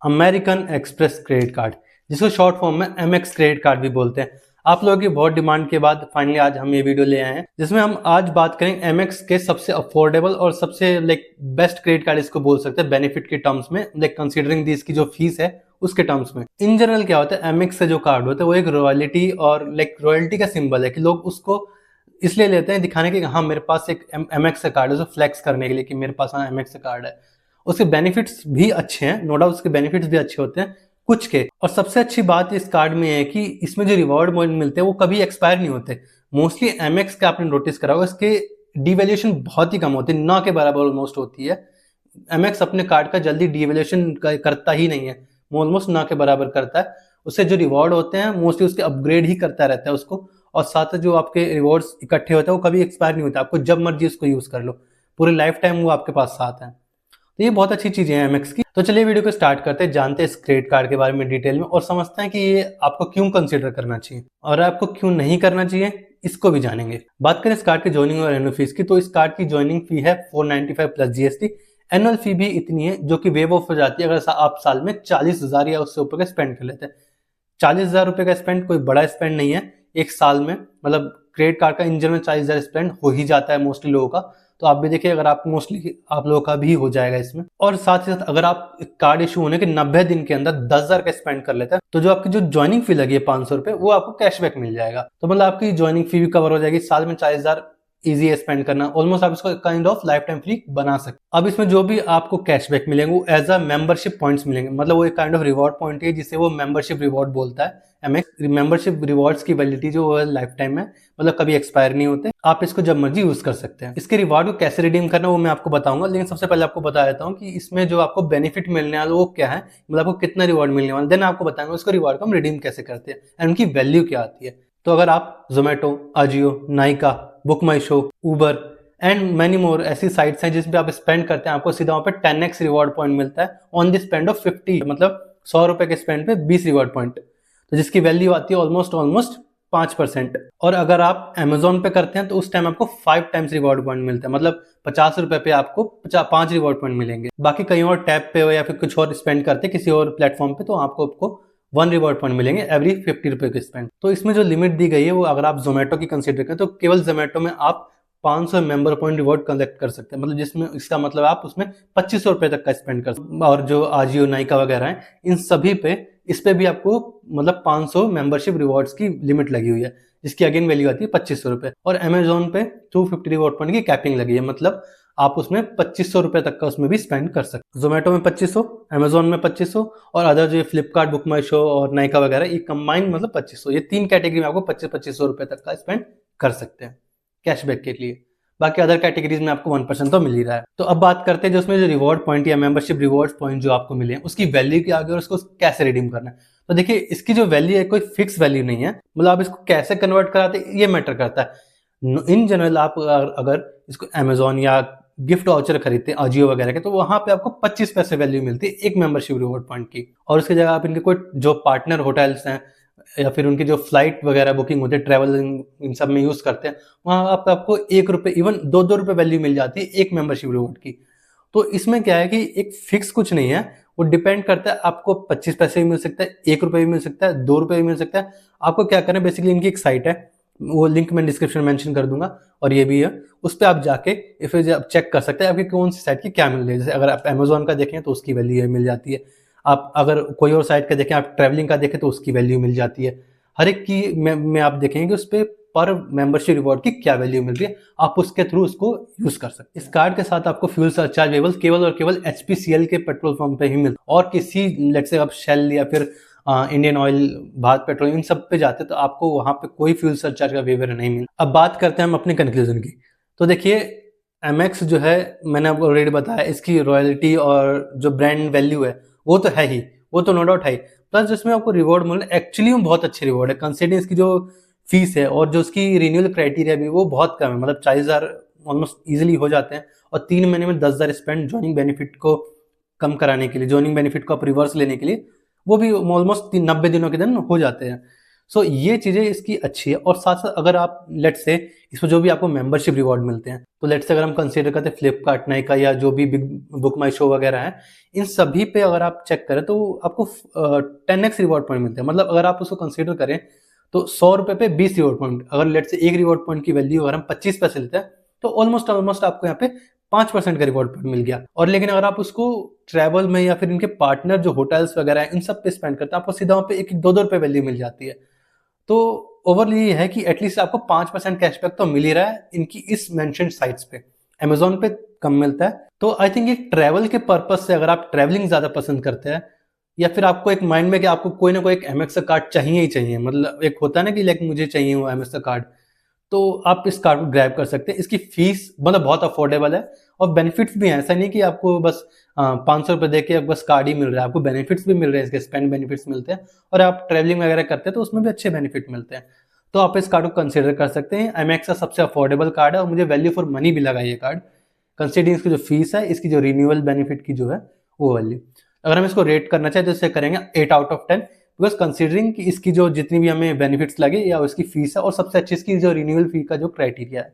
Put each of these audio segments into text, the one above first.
American express credit card, जिसको short form में MX credit card भी बोलते हैं। आप लोगों की बहुत डिमांड के बाद फाइनली आज हम ये वीडियो ले आए हैं, जिसमें हम आज बात करेंगे एमएक्स के सबसे अफोर्डेबल और सबसे बेस्ट क्रेडिट कार्ड इसको बोल सकते हैं बेनिफिट के टर्म्स में, कंसीडरिंग दी इसकी जो फीस है उसके टर्म्स में। इन जनरल क्या होता है, एमएक्स से जो कार्ड होता है वो एक रॉयल्टी और रॉयल्टी का सिंबल है कि लोग उसको इसलिए लेते हैं दिखाने के हाँ मेरे पास एक एमएक्स का कार्ड है, उसको फ्लेक्स करने के लिए कि मेरे पास हाँ एमएक्स का कार्ड है। उसके बेनिफिट्स भी अच्छे हैं, नो डाउट उसके बेनिफिट्स भी अच्छे होते हैं कुछ के। और सबसे अच्छी बात इस कार्ड में है कि इसमें जो रिवॉर्ड पॉइंट मिलते हैं वो कभी एक्सपायर नहीं होते। मोस्टली एमएक्स का आपने नोटिस करा होगा, इसके डिवैल्यूएशन बहुत ही कम होती है, ना के बराबर ऑलमोस्ट होती है। एमएक्स अपने कार्ड का जल्दी डिवैल्यूएशन करता ही नहीं है, ऑलमोस्ट ना के बराबर करता है। उससे जो रिवॉर्ड होते हैं मोस्टली उसके अपग्रेड ही करता रहता है उसको, और साथ जो आपके रिवॉर्ड्स इकट्ठे होते हैं वो कभी एक्सपायर नहीं होता, आपको जब मर्जी उसको यूज कर लो, पूरे लाइफ टाइम वो आपके पास साथ है। तो ये बहुत अच्छी चीजें हैं एमएक्स की। तो चलिए वीडियो को स्टार्ट करते हैं, जानते हैं इस क्रेडिट कार्ड के बारे में डिटेल में और समझते हैं कि ये आपको क्यों कंसीडर करना चाहिए और आपको क्यों नहीं करना चाहिए, इसको भी जानेंगे। बात करें इस कार्ड की ज्वाइनिंग और एनुअल फीस की, तो इस कार्ड की ज्वाइनिंग फी है 495 प्लस जीएसटी। एनुअल फी भी इतनी है जो कि वेव ऑफ हो जाती है अगर आप साल में 40,000 या उससे ऊपर का स्पेंड कर लेते हैं। 40,000 रुपए का स्पेंड कोई बड़ा स्पेंड नहीं है एक साल में, क्रेडिट कार्ड का इंजन में 40,000 स्पेंड हो ही जाता है मोस्टली लोगों का। तो आप भी देखिए, अगर आप मोस्टली आप लोगों का भी हो जाएगा इसमें। और साथ ही साथ अगर आप कार्ड इशू होने के 90 दिन के अंदर 10,000 का स्पेंड कर लेते हैं तो जो आपकी जो ज्वाइनिंग फी लगी है 500 रुपए, वो आपको कैशबैक मिल जाएगा। तो आपकी ज्वाइनिंग फी भी कवर हो जाएगी, साल में 40,000 इजी है स्पेंड करना, ऑलमोस्ट आप इसको kind of life time free बना सकते। अब इसमें जो भी आपको कैशबैक मिलेंगे वो एज अ मेंबरशिप पॉइंट्स मिलेंगे, वो एक काइंड ऑफ रिवॉर्ड पॉइंट है जिसे वो मेंबरशिप रिवॉर्ड बोलता है एमएक्स। मेंबरशिप रिवॉर्ड्स की वैलिडिटी जो है लाइफ टाइम में, कभी एक्सपायर नहीं होते, आप इसको जब मर्जी यूज कर सकते हैं। इसके रिवॉर्ड को कैसे रिडीम करना वो मैं आपको बताऊंगा, लेकिन सबसे पहले आपको बता देता हूँ कि इसमें जो आपको बेनिफिट मिलने वाला वो क्या है, आपको कितना रिवॉर्ड मिलने वाला, देन आपको बताएंगे उसको रिवॉर्ड को हम रिडीम कैसे करते हैं एंड उनकी वैल्यू क्या आती है। तो अगर आप Zomato, Ajio, Nykaa, book my show, Uber and many more ऐसी साइट्स हैं जिस पे आप स्पेंड करते हैं, आपको सीधा वहां पे 10x रिवॉर्ड पॉइंट मिलता है ऑन द स्पेंड ऑफ 50, 100 रुपए के स्पेंड पे 20 रिवॉर्ड पॉइंट, तो जिसकी वैल्यू आती है ऑलमोस्ट 5%। और अगर आप अमेजोन पे करते हैं तो उस टाइम आपको 5 टाइम्स रिवॉर्ड पॉइंट मिलता है, 50 रुपए पे आपको 5 रिवॉर्ड पॉइंट मिलेंगे। बाकी कहीं और टैप पे हो या फिर कुछ और स्पेंड करते हैं किसी और प्लेटफॉर्म पे तो आपको 1 रिवॉर्ड पॉइंट मिलेंगे एवरी 50 रुपए के स्पेंड। तो इसमें जो लिमिट दी गई है वो अगर आप जोमेटो की कंसीडर करें तो केवल जोमेटो में आप 500 मेंबर पॉइंट रिवॉर्ड कलेक्ट कर सकते हैं, जिसमें इसका आप उसमें 2500 रुपए तक का स्पेंड कर सकते हैं। और जो आजियो, नाइका वगैरह हैं इन सभी पे इस पे भी आपको 500 मेंबरशिप रिवॉर्ड्स की लिमिट लगी हुई है, जिसकी अगेन वैल्यू आती है 2500 रुपए। और अमेजोन पे 250 रिवॉर्ड पॉइंट की कैपिंग लगी है, आप उसमें 2500 रुपए तक का उसमें भी स्पेंड कर सकते हैं। जोमेटो में 2500, अमेजोन में 2500 और अदर जो फ्लिपकार्ट, बुक माई शो और नाइका वगैरह ये कंबाइंड 2500, ये 3 कैटेगरी में आपको 2500 रुपए तक का स्पेंड कर सकते हैं कैशबैक के लिए। बाकी अदर कैटेगरीज में आपको 1% तो मिल ही रहा है। तो अब बात करते हैं जो उसमें जो रिवॉर्ड पॉइंट या मेंबरशिप रिवॉर्ड पॉइंट जो आपको मिले हैं उसकी वैल्यू क्या आगे और उसको कैसे रिडीम करना है। तो देखिए, इसकी जो वैल्यू है कोई फिक्स वैल्यू नहीं है, आप इसको कैसे कन्वर्ट कराते हैं ये मैटर करता है। इन जनरल आप अगर इसको अमेजोन या गिफ्ट वाउचर खरीदते हैं अजियो वगैरह के, तो वहां पे आपको 25 पैसे वैल्यू मिलती है एक मेंबरशिप रिवॉर्ड पॉइंट की। और उसकी जगह आप इनके कोई जो पार्टनर होटल्स हैं या फिर उनकी जो फ्लाइट वगैरह बुकिंग होती है, ट्रेवल इन सब में यूज करते हैं, वहां आपको 1 रुपए, इवन 2-2 रुपए वैल्यू मिल जाती है एक मेंबरशिप रिवॉर्ड की। तो इसमें क्या है कि एक फिक्स कुछ नहीं है, वो डिपेंड करता है, आपको 25 पैसे भी मिल सकता है, 1 रुपए भी मिल सकता है, 2 रुपए भी मिल सकता है। आपको क्या करना है, बेसिकली इनकी एक साइट है, वो लिंक मैं डिस्क्रिप्शन में मेंशन कर दूंगा और ये भी है, उस पर आप जाके फिर आप चेक कर सकते हैं आपकी कौन सी साइट की क्या मिल रही है। जैसे अगर आप अमेजोन का देखें तो उसकी वैल्यू मिल जाती है, आप अगर कोई और साइट का देखें, आप ट्रैवलिंग का देखें तो उसकी वैल्यू मिल जाती है। हर एक की में आप देखेंगे कि उस पर पर मेंबरशिप रिवॉर्ड की क्या वैल्यू मिल रही है, आप उसके थ्रू उसको यूज कर सकते हैं। इस कार्ड के साथ आपको फ्यूल सरचार्ज केवल और केवल एचपीसीएल के पेट्रोल पंप पे ही मिलता है, और किसी लेट्स से आप शेल या फिर इंडियन ऑयल, भारत पेट्रोल, इन सब पे जाते तो आपको वहां पे कोई फ्यूल सरचार्ज का वेवर नहीं मिलता। अब बात करते हैं हम अपनी कंक्लूजन की। तो देखिए, एमएक्स जो है मैंने आपको ऑलरेडी बताया, इसकी रॉयल्टी और जो ब्रांड वैल्यू है वो तो है ही, वो तो नो डाउट है, प्लस जिसमें आपको रिवॉर्ड मिल रहा है एक्चुअली में बहुत अच्छे रिवॉर्ड है कंसिडरिंग इसकी जो फीस है और जो उसकी रिन्यूअल क्राइटेरिया भी वो बहुत कम है, 40,000 ऑलमोस्ट इजिली हो जाते हैं। और 3 महीने में 10,000 स्पेंड ज्वाइनिंग बेनिफिट को कम कराने के लिए, ज्वाइनिंग बेनिफिट को आप रिवर्स लेने के लिए, वो भी ऑलमोस्ट 90 दिनों के दिन हो जाते हैं। सो ये चीज़ें इसकी अच्छी है। और साथ साथ अगर आप लेट्स से इसमें जो भी आपको मेंबरशिप रिवॉर्ड मिलते हैं, तो लेट्स से अगर हम कंसीडर करते हैं फ्लिपकार्ट, नाइका या जो भी बिग बुक माई शो वगैरह है, इन सभी पे अगर आप चेक करें तो आपको 10x रिवॉर्ड पॉइंट मिलते हैं। मतलब अगर आप उसको कंसीडर करें तो 100 रुपये पे 20 रिवॉर्ड पॉइंट, अगर लेट्स से एक रिवॉर्ड पॉइंट की वैल्यू अगर हम 25 पैसे लेते हैं तो ऑलमोस्ट आपको यहाँ पे 5% का रिवॉर्ड पॉइंट मिल गया। और लेकिन अगर आप उसको ट्रैवल में या फिर इनके पार्टनर जो होटल्स वगैरह हैं इन सब पे स्पेंड करते हैं, आपको सीधा वहाँ पे 1-2 रुपये वैल्यू मिल जाती है। तो ओवरऑल ये है कि एटलीस्ट आपको 5% कैशबैक तो मिल ही रहा है इनकी इस मेंशन साइट्स पे। अमेजोन पे कम मिलता है। तो आई थिंक एक ट्रैवल के पर्पज से अगर आप ट्रैवलिंग ज्यादा पसंद करते हैं, या फिर आपको एक माइंड में कि आपको कोई ना कोई एक एमएक्स का कार्ड चाहिए ही चाहिए, मतलब एक होता है ना कि लाइक मुझे चाहिए वो एमएक्स का कार्ड, तो आप इस कार्ड को ग्रैब कर सकते हैं। इसकी फीस मतलब बहुत अफोर्डेबल है और बेनिफिट्स भी हैं। ऐसा नहीं कि आपको बस 500 रुपये दे के बस कार्ड ही मिल रहा है, आपको बेनिफिट्स भी मिल रहे हैं, इसके स्पेंड बेनिफिट्स मिलते हैं। और आप ट्रैवलिंग वगैरह करते हैं तो उसमें भी अच्छे बेनिफिट मिलते हैं। तो आप इस कार्ड को कंसिडर कर सकते हैं। एमएक्स का सबसे अफोर्डेबल कार्ड है और मुझे वैल्यू फॉर मनी भी लगा ये कार्ड, कंसिडरिंग इसकी जो फीस है, इसकी जो रिन्यूअल बेनिफिट की जो है वो वैल्यू। अगर हम इसको रेट करना चाहें तो इसे करेंगे 8 आउट ऑफ 10, बिकॉज कंसिडरिंग कि इसकी जो जितनी भी हमें बेनिफिट्स लगे या उसकी फीस है और सबसे अच्छी इसकी जो रिन्यूअल फी का जो क्राइटेरिया है,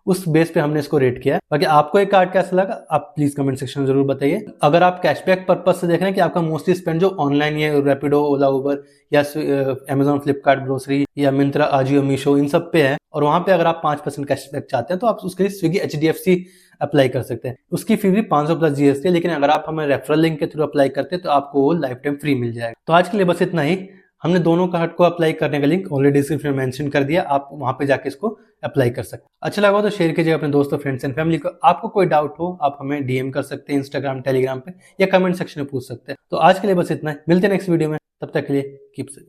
उस बेस पे हमने इसको रेट किया है। बाकी आपको एक कार्ड कैसा लगा आप प्लीज कमेंट सेक्शन में जरूर बताइए। अगर आप कैशबैक पर्पज से देख रहे हैं कि आपका मोस्टली स्पेंड जो ऑनलाइन है, रैपिडो, ओला, उबर या अमेजोन, फ्लिपकार्ट, ग्रोसरी या मिंत्रा, आजियो, मीशो, इन सब पे है, और वहां पे अगर आप 5% कैशबैक चाहते हैं तो आप उसके लिए स्विगी HDFC अप्लाई कर सकते हैं। उसकी फी भी 500 प्लस GST है, लेकिन अगर आप हमें रेफरल लिंक के थ्रू अप्लाई करते हैं तो आपको वो लाइफ टाइम फ्री मिल जाएगा। तो आज के लिए बस इतना ही। हमने दोनों कार्ड को अप्लाई करने का लिंक ऑलरेडी डिस्क्रिप्शन में मेंशन कर दिया, आप वहां पे जाके इसको अप्लाई कर सकते हैं। अच्छा लगा तो शेयर कीजिए अपने दोस्तों, फ्रेंड्स एंड फैमिली को। आपको कोई डाउट हो आप हमें DM कर सकते हैं इंस्टाग्राम, टेलीग्राम पे, या कमेंट सेक्शन में पूछ सकते हैं। तो आज के लिए बस इतना है, मिलते हैं नेक्स्ट वीडियो में, तब तक के लिए कीप सेफ।